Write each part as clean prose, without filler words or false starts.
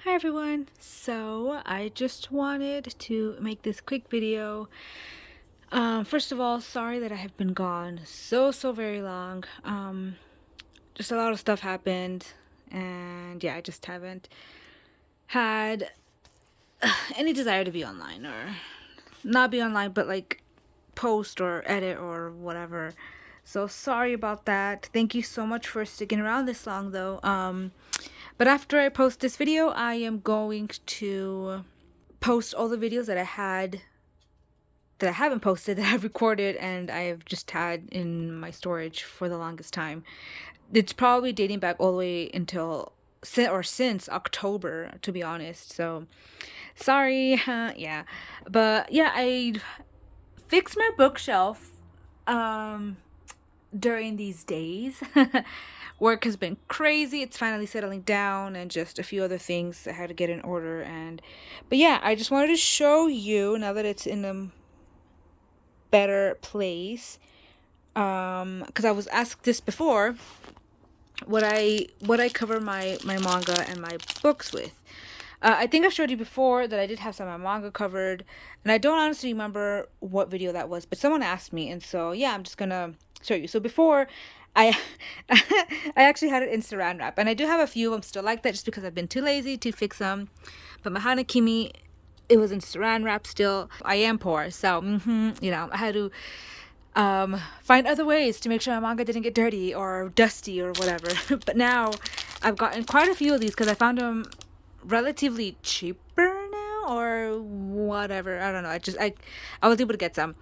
Hi everyone! So I just wanted to make this quick video. First of all, sorry that I have been gone so very long. Just a lot of stuff happened, and yeah, I just haven't had any desire to be online, or not be online, but like post or edit or whatever. So sorry about that. Thank you so much for sticking around this long though. But after I post this video, I am going to post all the videos that I haven't posted, that I've recorded and I've just had in my storage for the longest time. It's probably dating back all the way until since October, to be honest. So sorry. Yeah. But yeah, I fixed my bookshelf during these days. Work has been crazy. It's finally settling down, and just a few other things I had to get in order. But yeah, I just wanted to show you, now that it's in a better place, because I was asked this before, what I cover my manga and my books with. I think I've showed you before that I did have some of my manga covered, and I don't honestly remember what video that was, but someone asked me, and so yeah, I'm just gonna show you. So before, I I actually had it in saran wrap, and I do have a few of them still like that, just because I've been too lazy to fix them. But my Hanakimi, it was in saran wrap still. I am poor, so I had to find other ways to make sure my manga didn't get dirty or dusty or whatever. But now I've gotten quite a few of these because I found them relatively cheaper now, or whatever. I don't know. I was able to get some.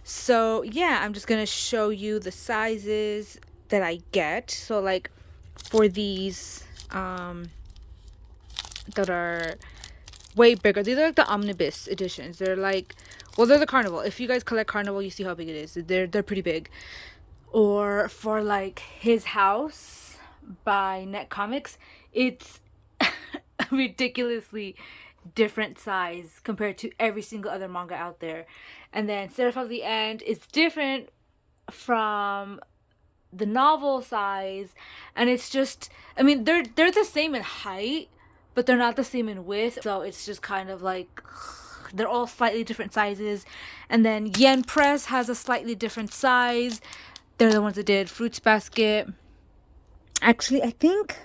So yeah, I'm just gonna show you the sizes that I get. So like for these that are way bigger, these are like the omnibus editions. They're like, well, they're the Carnival. If you guys collect Carnival, you see how big it is. They're pretty big. Or for like His House by Net Comics, it's a ridiculously different size compared to every single other manga out there. And then Seraph of the End is different from the novel size, and it's just, I mean, they're the same in height, but they're not the same in width. So it's just kind of like they're all slightly different sizes. And then Yen Press has a slightly different size. They're the ones that did Fruits Basket. Actually, I think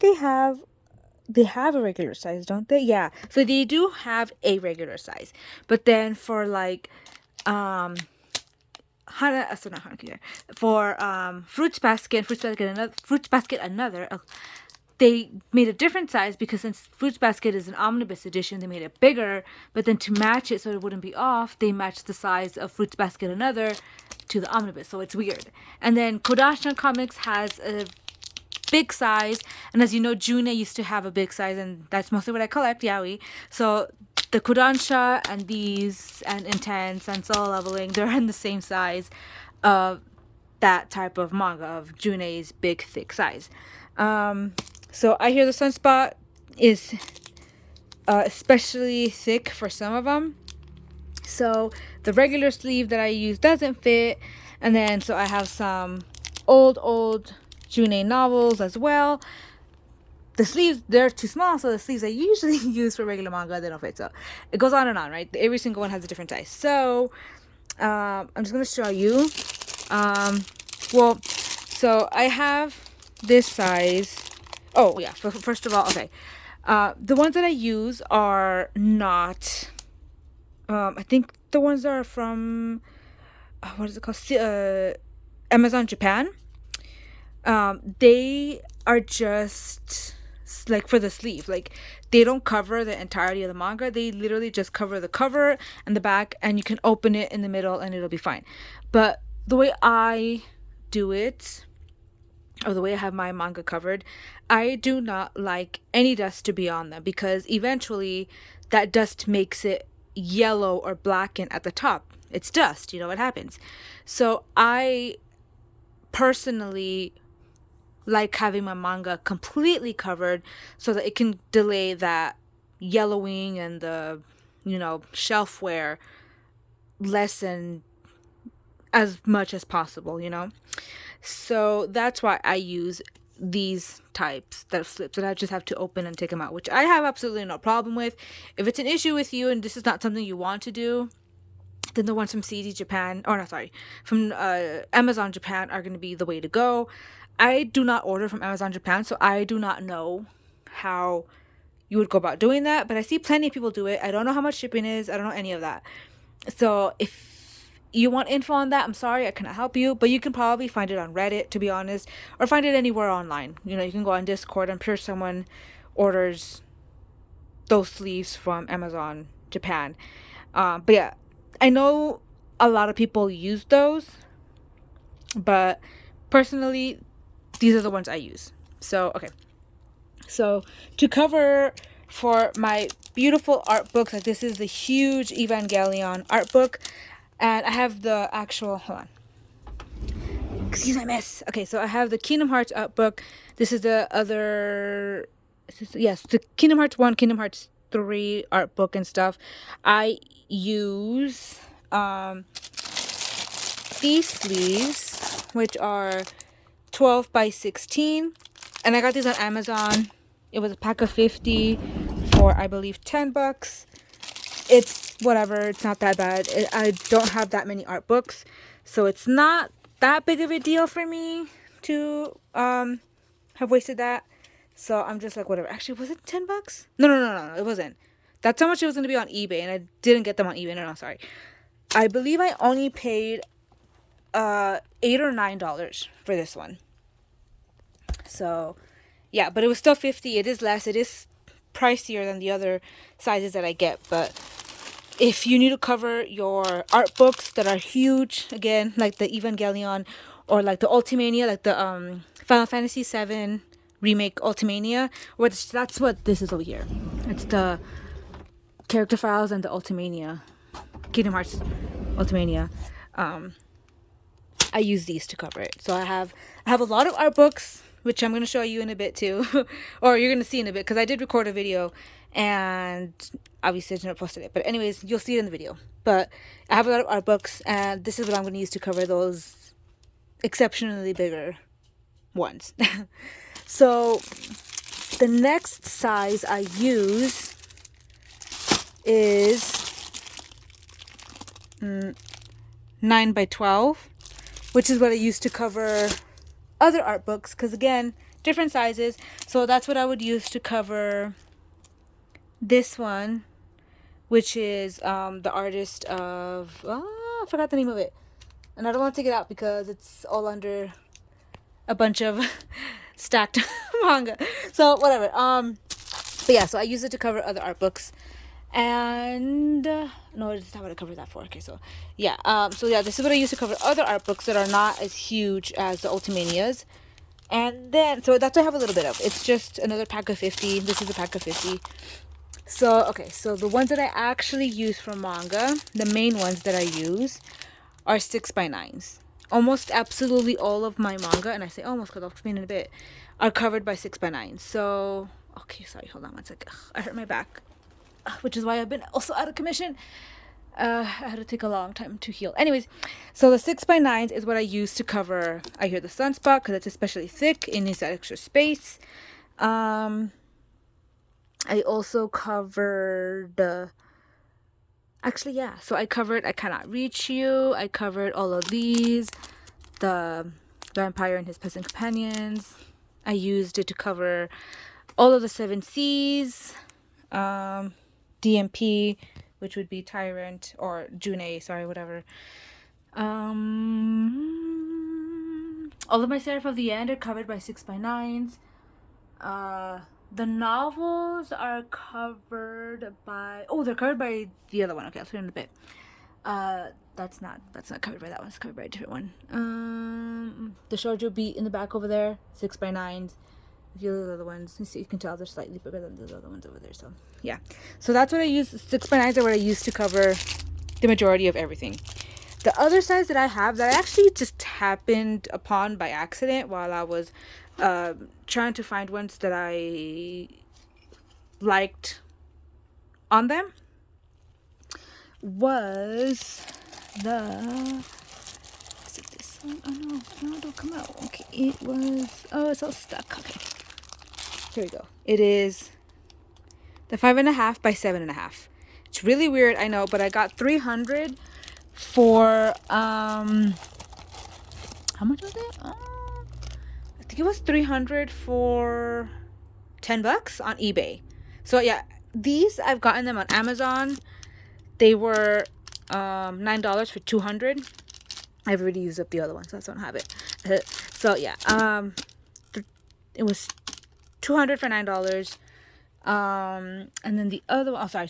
they have a regular size, don't they? Yeah. So they do have a regular size. But then for like for Fruits Basket another, they made a different size, because since Fruits Basket is an omnibus edition, they made it bigger. But then to match it so it wouldn't be off, they matched the size of Fruits Basket another to the omnibus. So it's weird. And then Kodansha Comics has a big size, and as you know, June used to have a big size, and that's mostly what I collect, yaoi. So the Kodansha and these and Intense and Solo Leveling, they're in the same size of that type of manga, of June's big thick size. So I hear the Sunspot is especially thick for some of them. So the regular sleeve that I use doesn't fit. And then so I have some old June novels as well. The sleeves, they're too small, so the sleeves I usually use for regular manga, they don't fit. So it goes on and on, right? Every single one has a different size. So I'm just gonna show you. So I have this size. Oh yeah, first of all, okay. The ones that I use are not. I think the ones that are from what is it called? Amazon Japan. They are just like for the sleeve. Like they don't cover the entirety of the manga. They literally just cover the cover and the back, and you can open it in the middle and it'll be fine. But the way I do it, or the way I have my manga covered, I do not like any dust to be on them, because eventually that dust makes it yellow or blackened at the top. It's dust, you know what happens. So I personally like having my manga completely covered so that it can delay that yellowing and the, shelf wear lessen as much as possible. So that's why I use these types that have slips that I just have to open and take them out, which I have absolutely no problem with. If it's an issue with you and this is not something you want to do, then the ones from CD Japan, or not, sorry, from Amazon Japan are going to be the way to go. I do not order from Amazon Japan, so I do not know how you would go about doing that, but I see plenty of people do it. I don't know how much shipping is. I don't know any of that. So if you want info on that, I'm sorry, I cannot help you, but you can probably find it on Reddit, to be honest, or find it anywhere online. You know, you can go on Discord. I'm sure someone orders those sleeves from Amazon Japan. But yeah, I know a lot of people use those, but personally, these are the ones I use. So, okay. So, to cover for my beautiful art books, like this is the huge Evangelion art book, and I have the actual, hold on. Excuse my mess. Okay, so I have the Kingdom Hearts art book. This is the other, yes, the Kingdom Hearts 1, Kingdom Hearts 3 art book and stuff. I use these sleeves, which are 12 by 16, and I got these on Amazon. It was a pack of 50 for, I believe, $10. It's whatever. It's not that bad. I don't have that many art books, so it's not that big of a deal for me to have wasted that. So I'm just like, whatever. Actually, was it $10? No, it wasn't. That's how much it was going to be on eBay, and I didn't get them on eBay. No, sorry. I believe I only paid $8 or $9 for this one. So yeah, but it was still 50. It is less. It is pricier than the other sizes that I get, but if you need to cover your art books that are huge, again, like the Evangelion or like the Ultimania, like the Final Fantasy VII remake Ultimania, which that's what this is over here. It's the character files and the Ultimania, Kingdom Hearts Ultimania. I use these to cover it. So I have a lot of art books, which I'm going to show you in a bit too, or you're going to see in a bit, because I did record a video and obviously I didn't post it. But anyways, you'll see it in the video. But I have a lot of art books, and this is what I'm going to use to cover those exceptionally bigger ones. So the next size I use is 9 by 12, which is what I use to cover other art books, because again, different sizes. So that's what I would use to cover this one, which is the artist of, I forgot the name of it, and I don't want to take it out because it's all under a bunch of stacked manga, so whatever. But yeah, so I use it to cover other art books. And no, it's not what I covered that for. Okay, so yeah, this is what I use to cover other art books that are not as huge as the Ultimanias. And then, so that's what I have a little bit of. It's just another pack of 50. This is a pack of 50. So, okay, so the ones that I actually use for manga, the main ones that I use, are 6x9s. Almost absolutely all of my manga, and I say almost because I'll explain in a bit, are covered by 6x9s. So, okay, sorry, hold on one sec. I hurt my back, which is why I've been also out of commission. I had to take a long time to heal. Anyways, so the 6x9s is what I use to cover I Hear the Sunspot, because it's especially thick and needs that extra space. I also covered actually, yeah, so I covered I Cannot Reach You. I covered all of these, the Vampire and His Peasant Companions. I used it to cover all of the 7 Seas, DMP, which would be Tyrant, or June, sorry, whatever. All of my Seraph of the End are covered by 6x9s. The novels are covered by, they're covered by the other one. Okay, I'll show you in a bit. That's not covered by that one. It's covered by a different one. The shoujo beat in the back over there, 6x9s. A few of the other ones, you can tell they're slightly bigger than the other ones over there. So yeah, so that's what I use. 6x9s are what I use to cover the majority of everything. The other size that I have that I actually just happened upon by accident while I was trying to find ones that I liked on them was the, Oh no, no, don't come out. Okay, it was. Oh, it's all stuck. Okay, here we go. It is the 5.5 by 7.5. It's really weird, I know, but I got 300 for how much was it? I think it was 300 for $10 on eBay. So yeah, these I've gotten them on Amazon. They were $9 for 200. I've already used up the other ones, so I don't have it. So yeah, it was 200 for $9. And then the other one, oh sorry,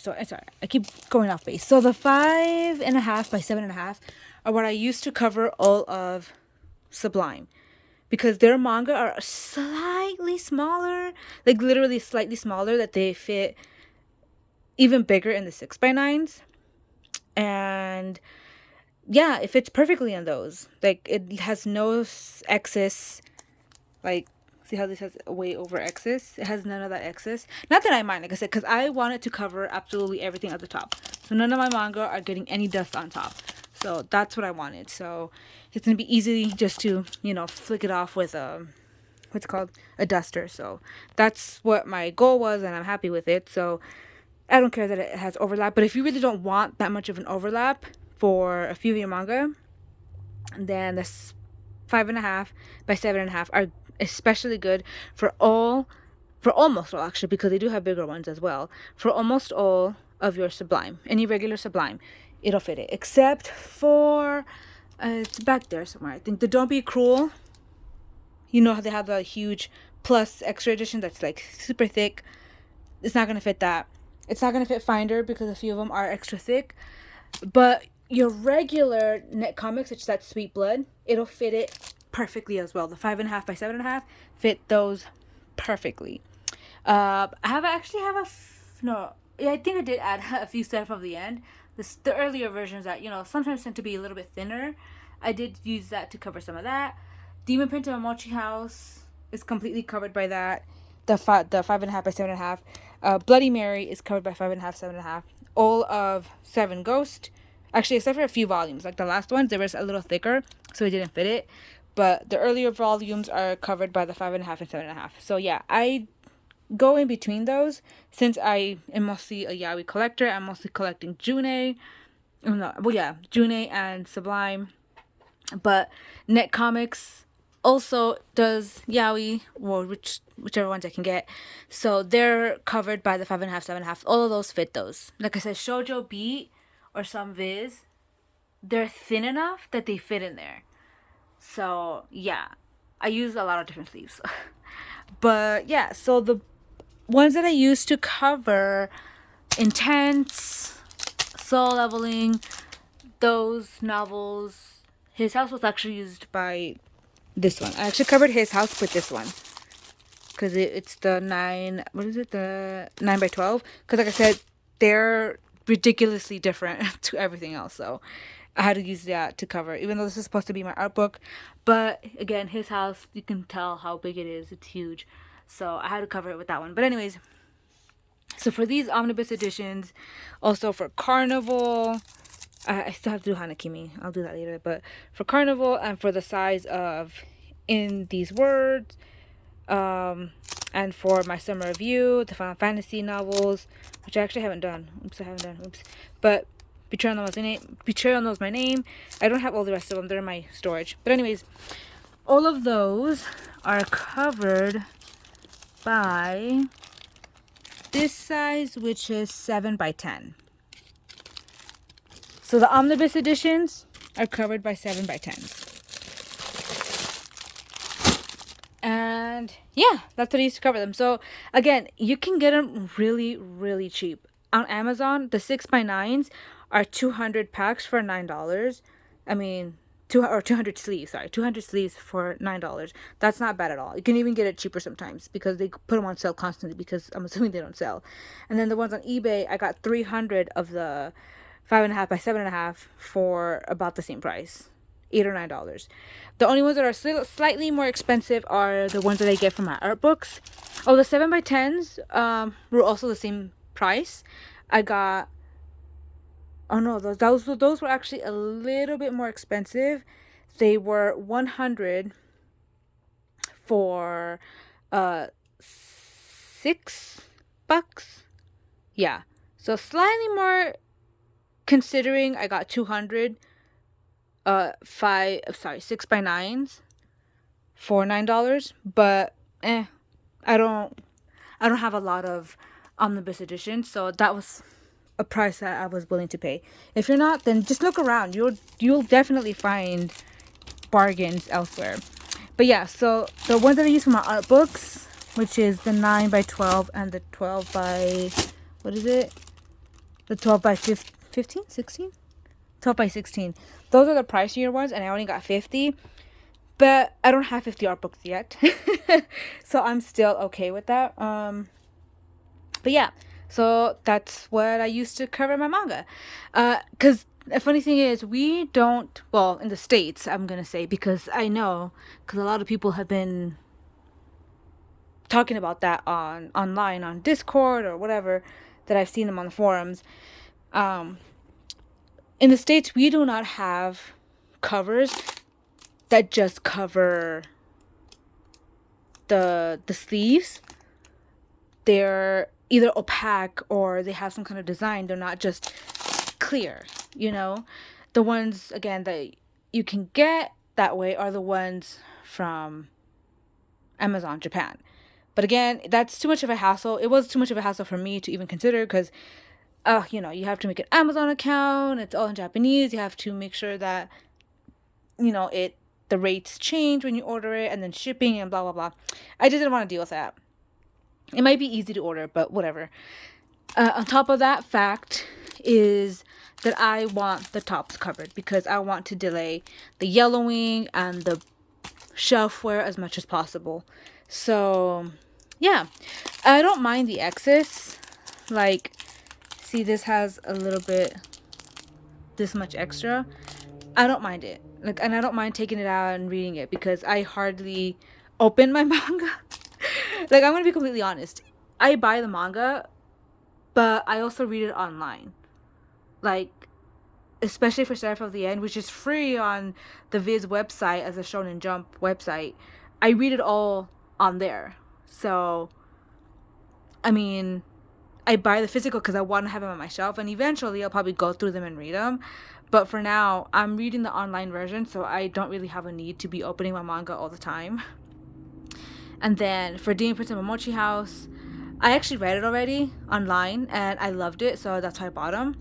I keep going off base. So the 5.5 by 7.5 are what I used to cover all of Sublime, because their manga are slightly smaller, like literally slightly smaller, that they fit even bigger in the 6x9s. And yeah, it fits perfectly on those. Like, it has no excess, like, see how this has way over excess? It has none of that excess. Not that I mind, like I said, because I want it to cover absolutely everything at the top. So none of my manga are getting any dust on top. So that's what I wanted. So it's going to be easy just to, flick it off with what's it called? A duster. So that's what my goal was, and I'm happy with it. So I don't care that it has overlap. But if you really don't want that much of an overlap for a few of your manga, then this 5.5 by 7.5 are especially good for almost all, actually, because they do have bigger ones as well. For almost all of your Sublime, any regular Sublime, it'll fit it, except for it's back there somewhere, I think, the Don't Be Cruel. You know how they have the huge plus extra edition that's like super thick. It's not gonna fit that. It's not gonna fit Finder because a few of them are extra thick. But your regular net comics, which is that Sweet Blood, it'll fit it perfectly as well. The 5.5 by 7.5 fit those perfectly. I think I did add a few stuff from the end. The earlier versions that sometimes tend to be a little bit thinner. I did use that to cover some of that. Demon Prince of Mochi House is completely covered by that. The 5.5 by 7.5. Bloody Mary is covered by 5.5, 7.5. All of Seven Ghost, actually, except for a few volumes, like the last ones, they were a little thicker, so it didn't fit it. But the earlier volumes are covered by the 5.5 and 7.5. So yeah, I go in between those since I am mostly a yaoi collector. I'm mostly collecting June. June and Sublime. But Net Comics also does yaoi, or whichever ones I can get. So they're covered by the 5.5, 7.5. All of those fit those. Like I said, Shoujo Beat or some Viz, they're thin enough that they fit in there. So yeah, I use a lot of different sleeves. But yeah, so the ones that I use to cover Intense, Soul Leveling, those novels, His House was actually used by this one. I actually covered His House with this one, because it's the 9, the 9 by 12, because like I said, they're ridiculously different to everything else. So I had to use that to cover, even though this is supposed to be my art book. But again, His House, you can tell how big it is. It's huge. So I had to cover it with that one. But anyways, so for these omnibus editions, also for Carnival, I still have to do Hanakimi. I'll do that later. But for Carnival and for the size of In These Words, and for my summer review, the Final Fantasy novels, which I actually haven't done. But Betrayal Knows My Name. I don't have all the rest of them. They're in my storage. But anyways, all of those are covered by this size, which is 7 by 10. So the omnibus editions are covered by 7 by 10s. And yeah, that's what I used to cover them. So again, you can get them really, really cheap. On Amazon, the 6x9s are 200 packs for $9. I mean, 200 sleeves, 200 sleeves for $9. That's not bad at all. You can even get it cheaper sometimes because they put them on sale constantly, because I'm assuming they don't sell. And then the ones on eBay, I got 300 of the 5.5 by 7.5 for about the same price, $8 or $9. The only ones that are slightly more expensive are the ones that I get from my art books. Oh, the 7 by 10s were also the same price. I got, oh no, those were actually a little bit more expensive They were 100 for $6. Yeah. So slightly more, considering I got 200 6x9s for $9, but I don't have a lot of omnibus editions, so that was a price that I was willing to pay. If you're not, then just look around. You'll definitely find bargains elsewhere. But yeah, so the ones that I use for my art books, which is the 9x12 and the 12 by, what is it? The 12 by 15, 16? 12 by 16. Those are the pricier ones, and I only got 50. But I don't have 50 art books yet. So I'm still okay with that. But yeah, so that's what I used to cover my manga. Because the funny thing is, we don't, well, in the States, I'm going to say, because I know, because a lot of people have been talking about that online, on Discord or whatever, that I've seen them on the forums. In the States, we do not have covers that just cover the sleeves. They're either opaque or they have some kind of design. They're not just clear, you know. The ones, again, that you can get that way are the ones from Amazon Japan. But again, that's too much of a hassle. It was too much of a hassle for me to even consider, because you know, you have to make an Amazon account. It's all in Japanese. You have to make sure that, you know, the rates change when you order it, and then shipping and blah blah blah. I just didn't want to deal with that. It might be easy to order, but whatever. On top of that fact is that I want the tops covered, because I want to delay the yellowing and the shelf wear as much as possible. So yeah, I don't mind the excess. Like, see, this has a little bit, this much extra. I don't mind it. Like, and I don't mind taking it out and reading it, because I hardly open my manga. Like, I'm gonna be completely honest. I buy the manga, but I also read it online. Like, especially for Seraph of the End, which is free on the Viz website as a Shonen Jump website. I read it all on there. So, I mean, I buy the physical because I want to have them on my shelf, and eventually I'll probably go through them and read them. But for now, I'm reading the online version, so I don't really have a need to be opening my manga all the time. And then for Demon Prince and Momochi House, I actually read it already online, and I loved it, so that's why I bought them.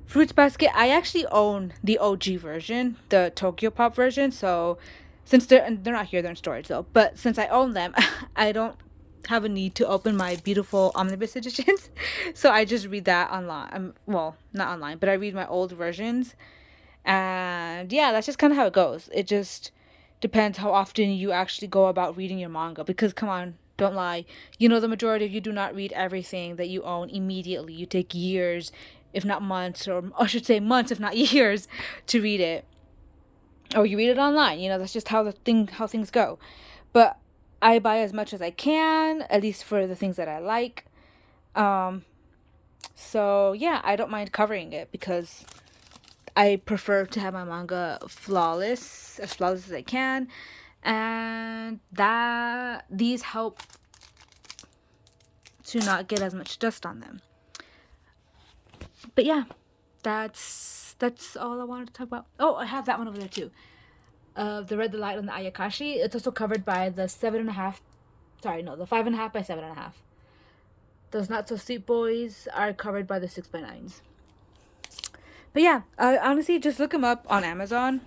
Fruits Basket, I actually own the OG version, the Tokyo Pop version, so since they're not here, they're in storage though, but since I own them, I don't have a need to open my beautiful omnibus editions. So I just read that online. Well, not online, but I read my old versions. And yeah, that's just kind of how it goes. It just depends how often you actually go about reading your manga, because come on, don't lie. You know, the majority of you do not read everything that you own immediately. You take years, if not months, or I should say months, if not years, to read it. Or you read it online. You know, that's just how things go. But I buy as much as I can, at least for the things that I like. So yeah, I don't mind covering it, because I prefer to have my manga as flawless as I can, and that these help to not get as much dust on them. But yeah, that's all I wanted to talk about. Oh, I have that one over there too. The Red, the Light, and the Ayakashi. It's also covered by the 7.5. Sorry, no, the 5.5 by 7.5. Those Not So Sweet Boys are covered by the 6x9s. But yeah, honestly, just look them up on Amazon.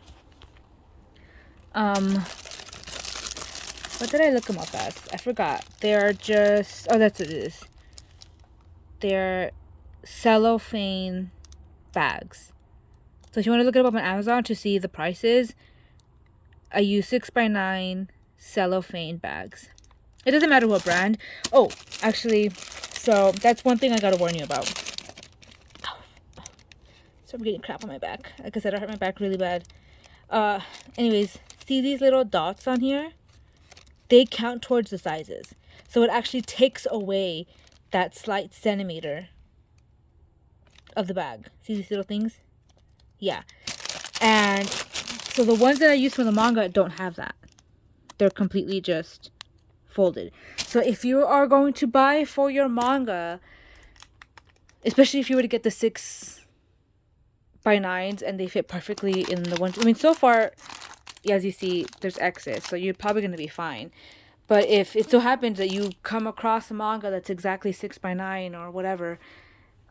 What did I look them up as? I forgot. They're just, oh, that's what it is. They're cellophane bags. So if you want to look it up on Amazon to see the prices, I use 6x9 cellophane bags. It doesn't matter what brand. Oh, actually, so that's one thing I gotta warn you about. So I'm getting crap on my back. Like I said, I hurt my back really bad. Anyways, see these little dots on here? They count towards the sizes. So it actually takes away that slight centimeter of the bag. See these little things? Yeah. And So the ones that I use for the manga don't have that. They're completely just folded. So if you are going to buy for your manga, especially if you were to get the 6x9s and they fit perfectly in the ones, I mean, so far, as you see, there's X's, so you're probably going to be fine. But if it so happens that you come across a manga that's exactly 6x9 or whatever,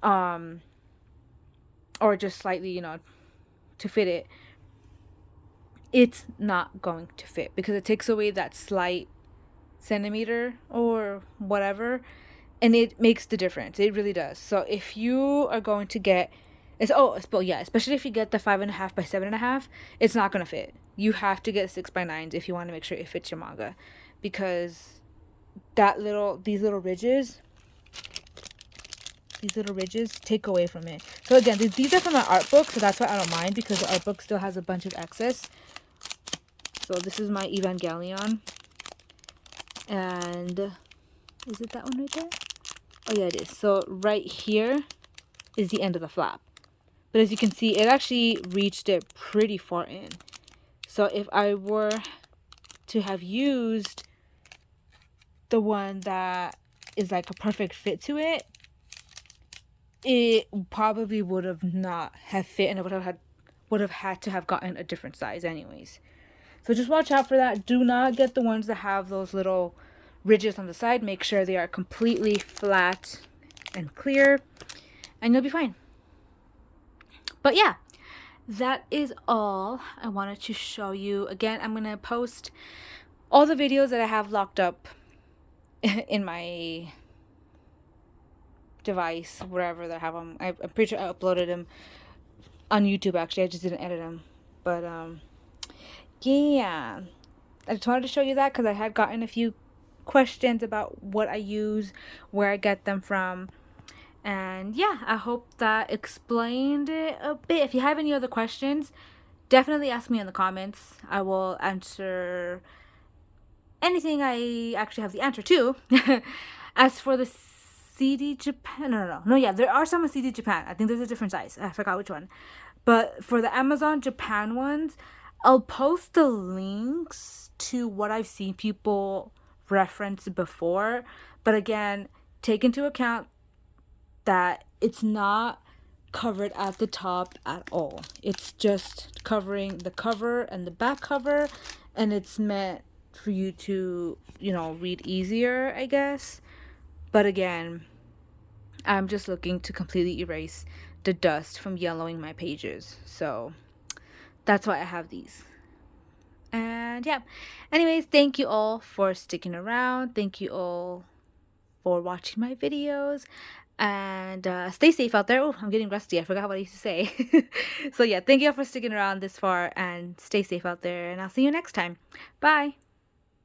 or just slightly, to fit it, it's not going to fit because it takes away that slight centimeter or whatever, and it makes the difference. It really does. So if you are going to get, especially if you get the 5.5 by 7.5, it's not going to fit. You have to get 6x9s if you want to make sure it fits your manga, because these little ridges take away from it. So again, these are from my art book, so that's why I don't mind, because the art book still has a bunch of excess. So this is my Evangelion, and is it that one right there? Oh yeah, it is. So right here is the end of the flap, but as you can see, it actually reached it pretty far in. So if I were to have used the one that is like a perfect fit to it, it probably would have not have fit, and it would have had to have gotten a different size anyways. So just watch out for that. Do not get the ones that have those little ridges on the side. Make sure they are completely flat and clear, and you'll be fine. But yeah, that is all I wanted to show you. Again, I'm going to post all the videos that I have locked up in my device, wherever that I have them. I'm pretty sure I uploaded them on YouTube, actually. I just didn't edit them. But yeah, I just wanted to show you that because I had gotten a few questions about what I use, where I get them from, and yeah, I hope that explained it a bit. If you have any other questions, definitely ask me in the comments. I will answer anything I actually have the answer to. As for the CD Japan, no, yeah, there are some in CD Japan. I think there's a different size. I forgot which one. But for the Amazon Japan ones, I'll post the links to what I've seen people reference before. But again, take into account that it's not covered at the top at all. It's just covering the cover and the back cover, and it's meant for you to, read easier, I guess. But again, I'm just looking to completely erase the dust from yellowing my pages. So that's why I have these. And yeah, anyways, thank you all for sticking around. Thank you all for watching my videos, and stay safe out there. Oh, I'm getting rusty. I forgot what I used to say. So yeah, thank you all for sticking around this far, and stay safe out there, and I'll see you next time. Bye.